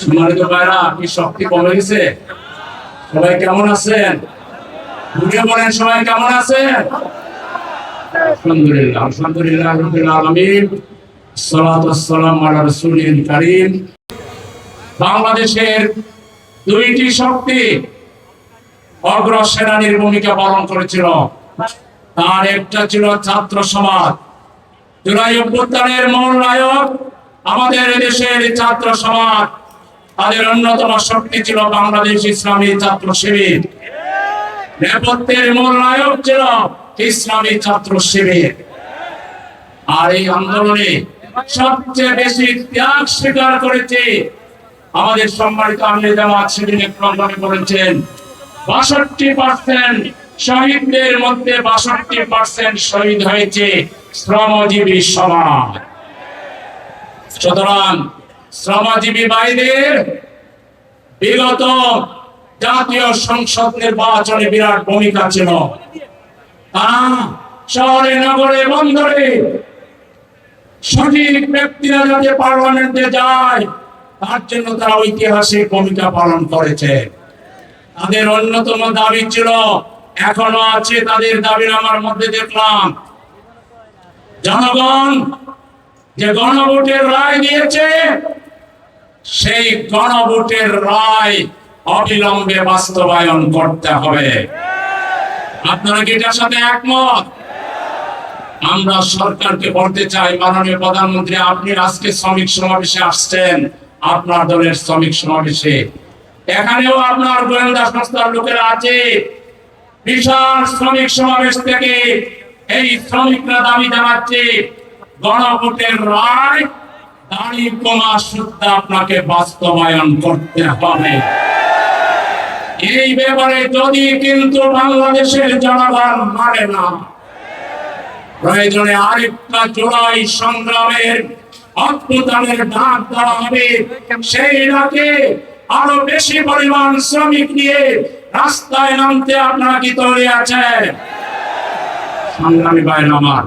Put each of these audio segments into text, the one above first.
সম্মানিত ভাইরা, কি শক্তি কমে গেছে? সবাই কেমন আছেন? বুঝে বলেন, সবাই কেমন আছেন? আলহামদুলিল্লাহ, আলহামদুলিল্লাহ রাব্বিল আলামিন। সালাতু ওয়াসসালামু আলা রাসূলিল কারীম। বাংলাদেশের দুইটি শক্তি অগ্রসেনানীর ভূমিকা পালন করেছিল। তার একটা ছিল ছাত্র সমাজ। জুলাই অভ্যুত্থানের মূল নায়ক আমাদের দেশের ছাত্র সমাজ। তাদের অন্যতম শক্তি ছিল বাংলাদেশ ইসলামী ছাত্র শিবির। নেপথ্যের মূল নায়ক ছিল ইসলামী ছাত্র শিবির। আর এই আন্দোলনে সবচেয়ে বেশি ত্যাগ স্বীকার করেছে আমাদের সম্মানিত আমির জামাত সেদিন প্রোগ্রামে বলেছেন 62% শহীদদের মধ্যে 62% শহীদ হয়েছে শ্রমজীবী সমাজ। সুতরাং শ্রমজীবী ভাইদের বিগত জাতীয় সংসদ নির্বাচনে বিরাট ভূমিকা ছিল। শহরে নগরে বন্দরে সঠিক ব্যক্তিরা যাতে পার্লামেন্টে যায় তার জন্য তারা ঐতিহাসিক ভূমিকা পালন করেছে। তাদের অন্যতম দাবি ছিল, এখনো আছে তাদের দাবিনামার মধ্যে দেখলাম, জনগণ যে গণভোটের রায় দিয়েছে সেই গণভোটের রায় অবিলম্বে বাস্তবায়ন করতে হবে। আপনারা কি এটার সাথে একমত? আমরা সরকারকে বলতে চাই, মাননীয় প্রধানমন্ত্রী, আপনি আজকে শ্রমিক সমাবেশে আসছেন, আপনার দলের শ্রমিক সমাবেশে, এখানেও আপনার গোয়েন্দা সংস্থার লোকেরা আছে। বিশাল শ্রমিক সমাবেশ থেকে এই শ্রমিকরা দাবি জানাচ্ছে গণভোটের রায় দাড়ি কমা সূত্রে আপনাকে বাস্তবায়ন করতে হবে। এই ব্যাপারে যদি কিন্তু বাংলাদেশের জনগণ মানে না, প্রয়োজনে আরেকটা জুলাই সংগ্রামের অভ্যুত্থানের ডাক দেওয়া হবে। সেই ডাকে আরো বেশি পরিমাণ শ্রমিক নিয়ে রাস্তায় নামতে আপনারা কি তৈরি আছেন? সংগ্রামী ভাইরা আমার,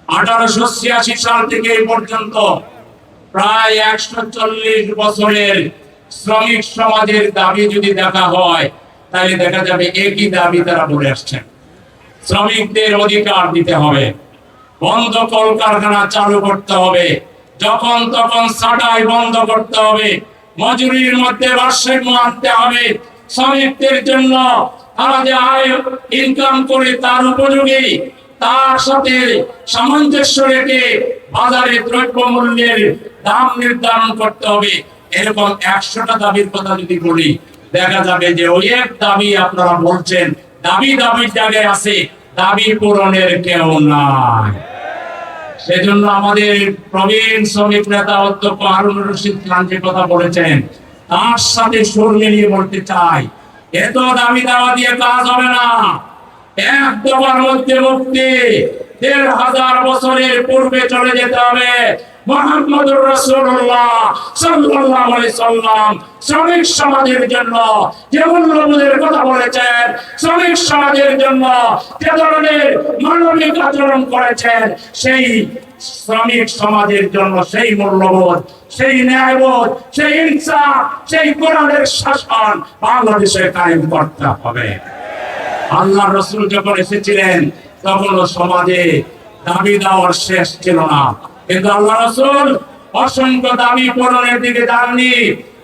1886 সাল থেকে এই পর্যন্ত প্রায় 140 বছরের শ্রমিক সমাজের দাবি যদি দেখা হয় তাহলে দেখা যাবে একই দাবি তারা বলে আসছেন। শ্রমিকদের অধিকার দিতে হবে, বন্ধ কলকারখানা চালু করতে হবে, যখন তখন ছাঁটাই বন্ধ করতে হবে, মজুরির মধ্যে ভারসাম্য আনতে হবে, শ্রমিকদের জন্য তারা যে আয় ইনকাম করে তার উপযোগী তার সাথে সামঞ্জস্য রেখে বাজারে দ্রব্যমূল্যের দাম নির্ধারণ করতে হবে। এরকম 100টা দাবির কথা যদি বলি, দেখা যাবে যে ওই এক দাবি আপনারা বলছেন, দাবির জায়গায় আছে, দাবি পূরণের কেউ নাই। সেজন্য আমাদের প্রবীণ শ্রমিক নেতা অধ্যক্ষ হারুনুর রশিদ খান যে কথা বলেছেন তার সাথে সুর মিলিয়ে বলতে চাই, এত দাবি দাওয়া দিয়ে কাজ হবে না। এক দফার মধ্যে মুক্তি, 1500 বছরের পূর্বে চলে যেতে হবে। মুহাম্মদুর রাসূলুল্লাহ সাল্লাল্লাহু আলাইহি সাল্লাম শ্রমিক সমাজের জন্য যে মূল্যবোধের কথা বলেছেন, শ্রমিক সমাজের জন্য যে ধরনের মানবিক আচরণ করেছেন, সেই শ্রমিক সমাজের জন্য সেই মূল্যবোধ, সেই ন্যায়বোধ, সেই ইনসাফ, সেই কোরআনের শাসন বাংলাদেশে কায়েম করতে হবে। আল্লাহ রাসূল যখন এসেছিলেন তখন সমাজে দাবি দেওয়ার শেষ ছিল না, কিন্তু আল্লাহ রাসূল অসংখ্য দাবি পূরণের দিকে যাননি।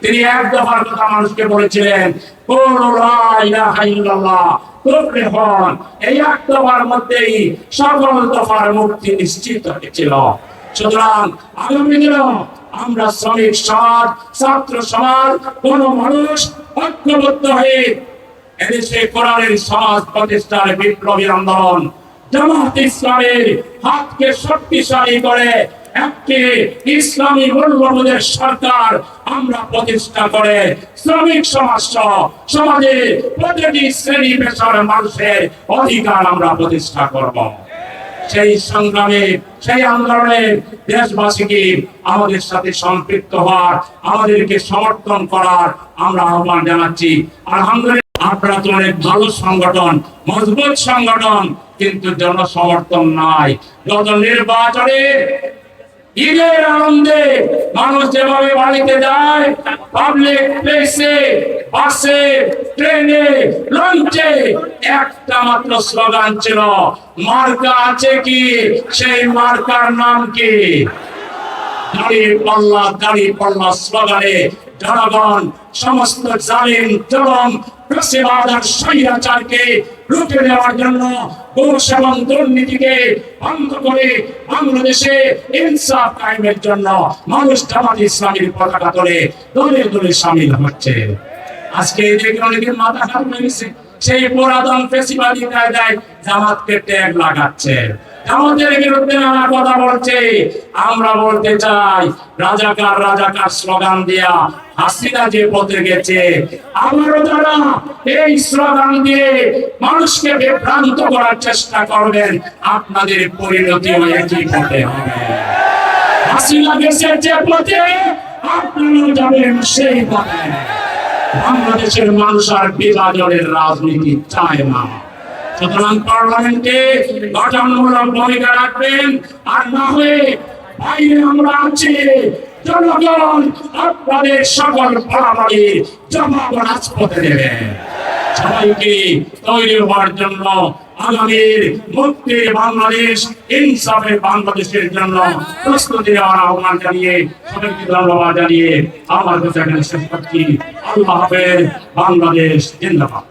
তিনি এক দফার কথা মানুষকে বলেছিলেন, কুলু লা ইলাহা ইল্লাল্লাহ তুফলিহুন। এই এক দফার মধ্যেই সকল দফার মুক্তি নিশ্চিত হয়েছিল। সুতরাং আগামী দিনে আমরা শ্রমিক সমাজ, ছাত্র সমাজ, কোন মানুষ ঐক্যবদ্ধ হয়ে এদেশে কোরআনের সমাজ প্রতিষ্ঠার বিপ্লবী আন্দোলন জামাত ইসলামের হাতকে শক্তিশালী করে একটি ইসলামী মূল্যবোধের সরকার আমরা প্রতিষ্ঠা করে শ্রমিক সমাজ সমাজে প্রতিটি শ্রেণী পেশার মানুষের অধিকার আমরা প্রতিষ্ঠা করব। সেই সংগ্রামে, সেই আন্দোলনে দেশবাসীকে আমাদের সাথে সম্পৃক্ত হওয়ার, আমাদেরকে সমর্থন করার আমরা আহ্বান জানাচ্ছি। আলহামদুলিল্লাহ, আপনারা তো অনেক ভালো সংগঠন, মজবুত সংগঠন, কিন্তু জনসমর্থন নাই। গত নির্বাচনে ঈদের আনন্দে মানুষ যেভাবে বাড়িতে যায়, পাবলিক প্লেসে, বাসে, ট্রেনে, লঞ্চে একটা মাত্র স্লোগান ছিল, মার্কা আছে কি? সেই মার্কার নাম কি? দাঁড়িয়ে পাল্লা স্লোগানে জনগণ সমস্ত জালিম জুলুম ফ্যাসিবাদ আর স্বৈরাচারকে রুখে দেওয়ার জন্য, ঘুষ এবং দুর্নীতিকে বন্ধ করে বাংলাদেশে ইনসাফ কায়েমের জন্য মানুষ জামাত ইসলামীর পতাকা তোলে দলে দলে শামিল হচ্ছে। আজকে দেখে অনেকের মাথা খারাপ হয়ে গেছে, সেই পুরাতন ফ্যাসিবাদী কায়দায় জামাতকে ট্যাগ লাগাচ্ছে, আমাদের বিরুদ্ধে নানা কথা বলছে। আমরা বলতে চাই, রাজাকার রাজাকার স্লোগান দিয়া হাসিনা যে পথে গেছে, আমারও যারা এই স্লোগান দিয়ে মানুষকে বিভ্রান্ত করার চেষ্টা করবেন, আপনাদের পরিণতি একই পথে হবে। হাসিনা গেছে যে পথে, আপনারাও যাবেন সেই পথে। বাংলাদেশের মানুষ আর বিভাজনের রাজনীতি চায় না। সুতরাং পার্লামেন্টে গঠনমূলক ভূমিকা রাখবেন, আর না হয়ে বাইরে আমরা আছি, জনগণ আপনাদের সকল বরাবরই জবাব রাজপথে দেবে। সবাইকে তৈরি হওয়ার জন্য, আগামীর মুক্তির বাংলাদেশ, ইনসাফের বাংলাদেশের জন্য প্রস্তুতি নেওয়ার আহ্বান জানিয়ে, সবাইকে ধন্যবাদ জানিয়ে আমার কথা এখানে শেষ করছি। আল্লাহ হাফেজ। বাংলাদেশ জিন্দাবাদ।